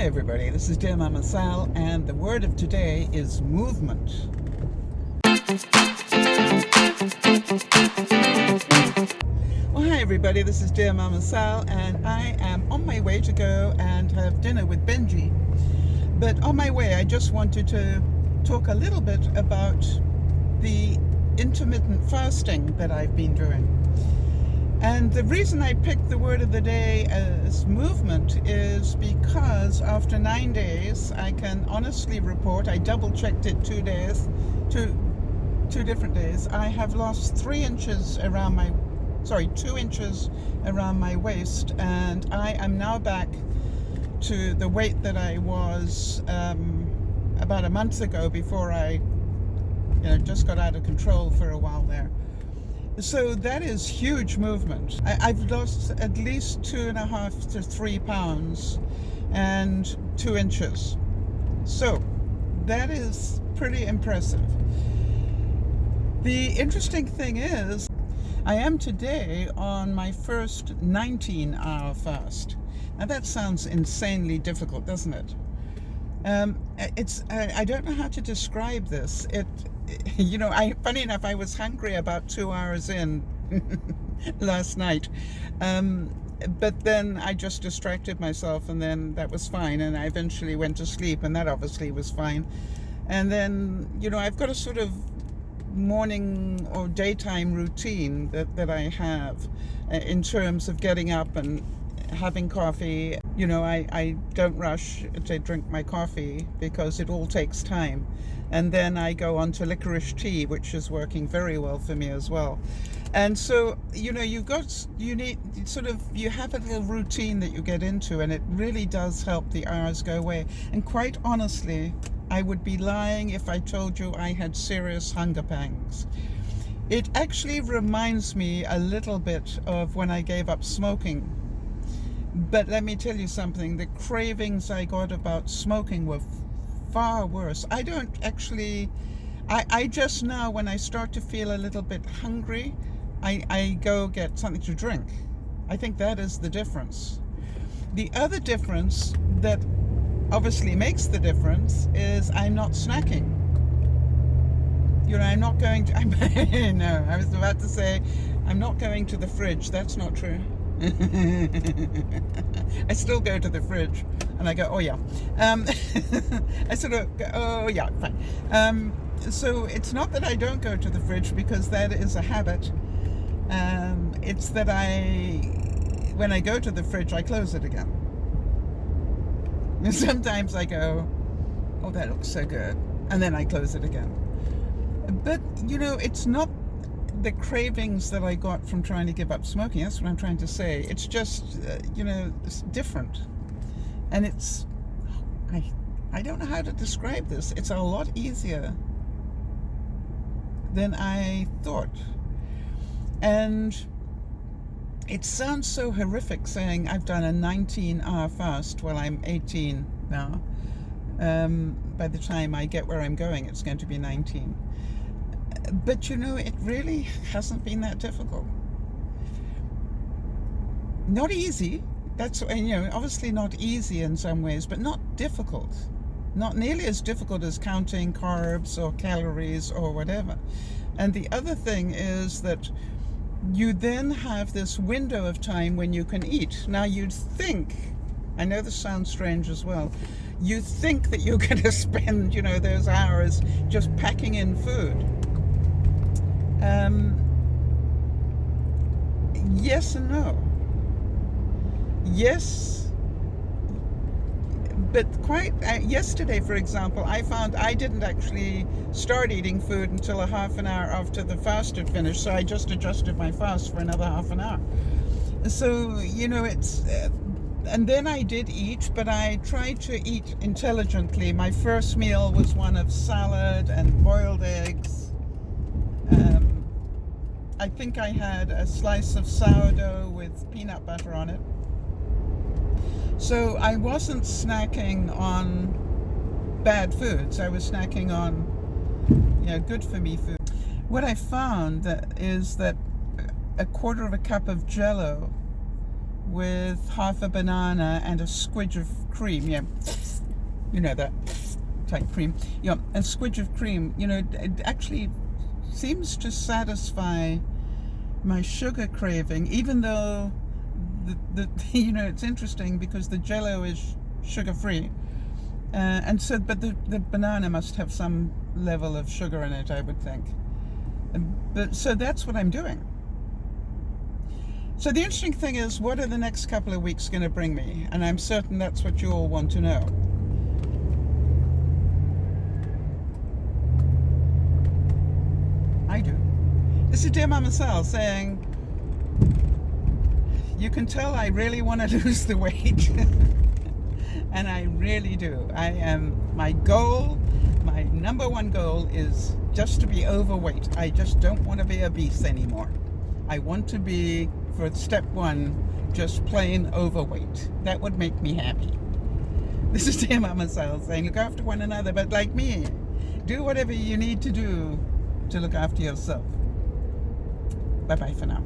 everybody, this is DearMamaSal, and the word of today is movement. Well, hi everybody, this is DearMamaSal, and I am on my way to go and have dinner with Benji. But on my way, I just wanted to talk a little bit about the intermittent fasting that I've been doing. And the reason I picked the word of the day as movement is because after 9 days, I can honestly report, I double-checked it 2 days, two different days, I have lost 2 inches around my waist, and I am now back to the weight that I was about a month ago before I just got out of control for a while there. So that is huge movement. I've lost at least 2.5 to 3 pounds and 2 inches. So that is pretty impressive. The interesting thing is, I am today on my first 19-hour fast. Now that sounds insanely difficult, doesn't it? I don't know how to describe this. Funny enough, I was hungry about 2 hours in last night, but then I just distracted myself, and then that was fine, and I eventually went to sleep, and that obviously was fine. And then, I've got a sort of morning or daytime routine that I have in terms of getting up and having coffee. I don't rush to drink my coffee because it all takes time. And then I go on to licorice tea, which is working very well for me as well. And so, you have a little routine that you get into, and it really does help the hours go away. And quite honestly, I would be lying if I told you I had serious hunger pangs. It actually reminds me a little bit of when I gave up smoking. But let me tell you something, the cravings I got about smoking were far worse. I just now, when I start to feel a little bit hungry, I go get something to drink. I think that is the difference. The other difference that obviously makes the difference is I'm not snacking. I'm not going to, no, I was about to say, I'm not going to the fridge. That's not true. I still go to the fridge and I go, oh yeah. I sort of go, oh yeah, fine. So it's not that I don't go to the fridge, because that is a habit. It's that when I go to the fridge, I close it again. And sometimes I go, oh, that looks so good, and then I close it again. But it's not the cravings that I got from trying to give up smoking. That's what I'm trying to say. It's just, it's different. And I don't know how to describe this. It's a lot easier than I thought. And it sounds so horrific saying I've done a 19-hour fast. Well, I'm 18 now. By the time I get where I'm going, it's going to be 19. But it really hasn't been that difficult. Not easy. That's, obviously not easy in some ways, but not difficult. Not nearly as difficult as counting carbs or calories or whatever. And the other thing is that you then have this window of time when you can eat. Now you'd think, I know this sounds strange as well, you think that you're going to spend, those hours just packing in food. Yes and no. Yes, but yesterday, for example, I found I didn't actually start eating food until a half an hour after the fast had finished, so I just adjusted my fast for another half an hour. So, and then I did eat, but I tried to eat intelligently. My first meal was one of salad and boiled eggs. I think I had a slice of sourdough with peanut butter on it. So I wasn't snacking on bad foods. I was snacking on, good for me food. What I found is that a quarter of a cup of Jell-O with half a banana and a squidge of cream. Yeah, you know that type cream. Yeah, a squidge of cream. You know, it actually seems to satisfy my sugar craving, even though the you know, it's interesting because the Jello is sugar free, and so but the banana must have some level of sugar in it, I would think. But so that's what I'm doing. So the interesting thing is, what are the next couple of weeks going to bring me? And I'm certain that's what you all want to know. I do. This is DearMamaSal saying, you can tell I really want to lose the weight. And I really do. My goal, my number one goal is just to be overweight. I just don't want to be obese anymore. I want to be, for step one, just plain overweight. That would make me happy. This is DearMamaSal saying, look after one another, but like me, do whatever you need to do to look after yourself. Bye-bye for now.